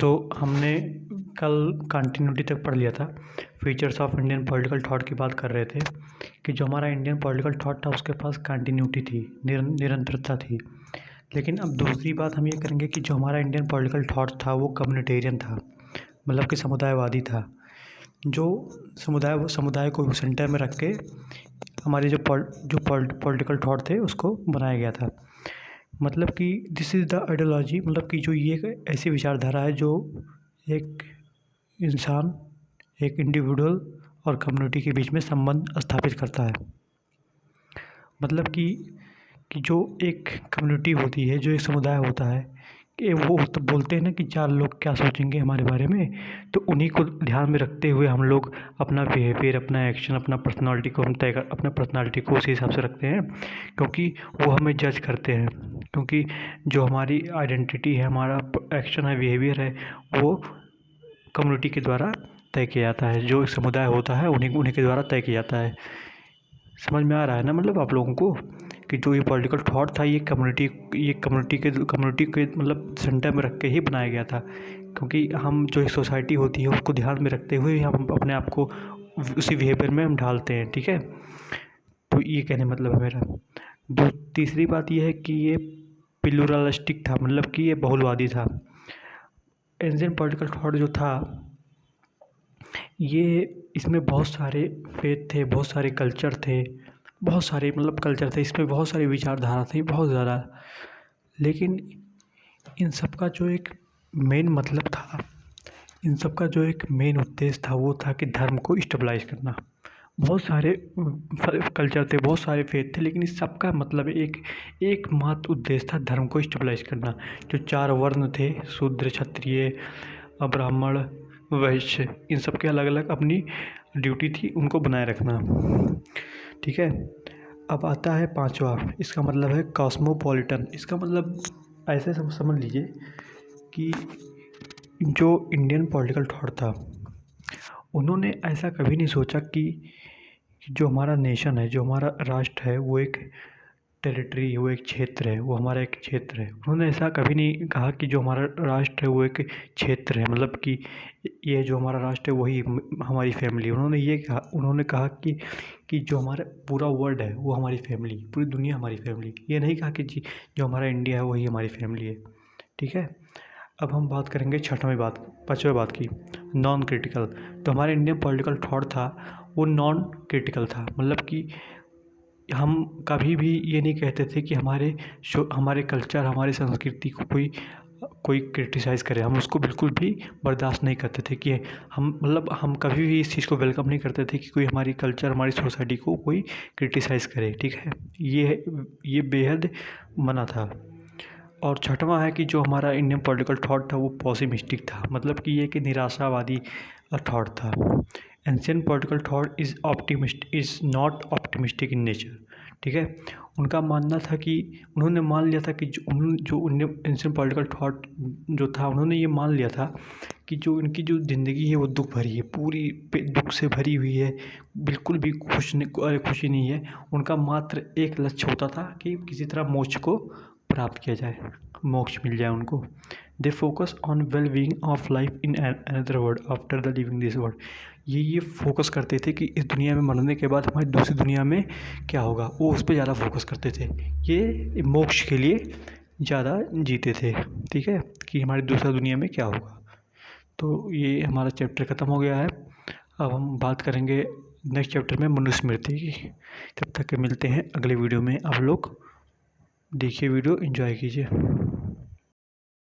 तो हमने कल कंटिन्यूटी तक पढ़ लिया था। Features of Indian political thought की बात कर रहे थे कि जो हमारा इंडियन पॉलिटिकल थॉट था उसके पास कंटिन्यूटी थी, निरंतरता थी। लेकिन अब दूसरी बात हम ये करेंगे कि जो हमारा इंडियन पॉलिटिकल थॉट था वो कम्युनिटेरियन था, मतलब कि समुदायवादी था। जो समुदाय को सेंटर में रख के हमारे जो पॉलिटिकल थॉट थे उसको बनाया गया था। मतलब कि दिस इज़ द आइडियोलॉजी, मतलब कि जो ये एक ऐसी विचारधारा है जो एक इंसान, एक इंडिविजुअल और कम्युनिटी के बीच में संबंध स्थापित करता है। मतलब कि जो एक कम्युनिटी होती है, जो एक समुदाय होता है, कि वो तो बोलते हैं ना कि 4 लोग क्या सोचेंगे हमारे बारे में, तो उन्हीं को ध्यान में रखते हुए हम लोग अपना बिहेवियर, अपना एक्शन, अपना पर्सनालिटी को हम अपना पर्सनालिटी को उसी हिसाब से रखते हैं, क्योंकि वो हमें जज करते हैं। क्योंकि जो हमारी आइडेंटिटी है, हमारा एक्शन है, बिहेवियर है, वो कम्युनिटी के द्वारा तय किया जाता है। जो एक समुदाय होता है उन्हीं के द्वारा तय किया जाता है। समझ में आ रहा है ना, मतलब आप लोगों को कि जो ये पॉलिटिकल थॉट था ये कम्युनिटी के मतलब सेंटर में रख के ही बनाया गया था। क्योंकि हम जो एक सोसाइटी होती है उसको ध्यान में रखते हुए हम अपने आप को उसी बिहेवियर में हम ढालते हैं, ठीक है। तो ये कहने मतलब है मेरा। तीसरी बात ये है कि ये प्लूरलिस्टिक था, मतलब कि ये बहुलवादी था। एंशिएंट पॉलिटिकल थॉट जो था ये, इसमें बहुत सारे फेथ थे, बहुत सारे कल्चर थे, बहुत सारे मतलब कल्चर थे, इसमें बहुत सारी विचारधारा थी, बहुत ज़्यादा। लेकिन इन सब का जो एक मेन मतलब था, इन सब का जो एक मेन उद्देश्य था वो था कि धर्म को स्टेबलाइज़ करना। बहुत सारे कल्चर थे, बहुत सारे फेथ थे, लेकिन इस सब का मतलब एकमात्र उद्देश्य था धर्म को स्टेबलाइज़ करना। जो 4 वर्ण थे, शूद्र, क्षत्रिय, ब्राह्मण, वैश्य, इन सब के अलग अलग अपनी ड्यूटी थी उनको बनाए रखना, ठीक है। अब आता है 5वां, इसका मतलब है कॉस्मोपॉलिटन। इसका मतलब ऐसे समझ लीजिए कि जो इंडियन पॉलिटिकल थॉट था उन्होंने ऐसा कभी नहीं सोचा कि जो हमारा नेशन है, जो हमारा राष्ट्र है, वो एक टेरिटरी है, वो एक क्षेत्र है, वो हमारा एक क्षेत्र है। उन्होंने ऐसा कभी नहीं कहा कि जो हमारा राष्ट्र है वो एक क्षेत्र है, मतलब कि ये जो हमारा राष्ट्र है वही हमारी फैमिली। उन्होंने कहा कि जो हमारा पूरा वर्ल्ड है वो हमारी फैमिली, पूरी दुनिया हमारी फैमिली। ये नहीं कहा कि जो हमारा इंडिया है वही हमारी फैमिली है, ठीक है। अब हम बात करेंगे 5वें बात की, नॉन क्रिटिकल। तो हमारे इंडियन पॉलिटिकल थॉट था वो नॉन क्रिटिकल था, मतलब कि हम कभी भी ये नहीं कहते थे कि हमारे कल्चर, हमारी संस्कृति को कोई क्रिटिसाइज़ करे। हम उसको बिल्कुल भी बर्दाश्त नहीं करते थे कि हम कभी भी इस चीज़ को वेलकम नहीं करते थे कि कोई हमारी कल्चर, हमारी सोसाइटी को कोई क्रिटिसाइज़ करे, ठीक है। ये बेहद मना था। और 6वां है कि जो हमारा इंडियन पॉलिटिकल थॉट था वो पॉसिमिस्टिक था, मतलब कि ये कि निराशावादी थॉट था। Ancient political thought is not optimistic in nature, ठीक है। उनका मानना था कि उन्होंने मान लिया था कि जो एंशिएंट पॉलिटिकल थॉट जो था, उन्होंने ये मान लिया था कि जो इनकी जो ज़िंदगी है वो दुख भरी है, पूरी दुख से भरी हुई है, बिल्कुल भी खुशी नहीं है। उनका मात्र एक लक्ष्य होता था कि किसी तरह मोक्ष को प्राप्त किया जाए, मोक्ष मिल जाए उनको। They focus on well being of life in another world after the living this world. ये फोकस करते थे कि इस दुनिया में मरने के बाद हमारी दूसरी दुनिया में क्या होगा, वो उस पर ज़्यादा फोकस करते थे। ये मोक्ष के लिए ज़्यादा जीते थे, ठीक है, कि हमारी दूसरा दुनिया में क्या होगा। तो ये हमारा चैप्टर ख़त्म हो गया है। अब हम बात करेंगे नेक्स्ट चैप्टर में मनुस्मृति की। तब तक के मिलते हैं अगले वीडियो में। आप लोग देखिए वीडियो, एंजॉय कीजिए।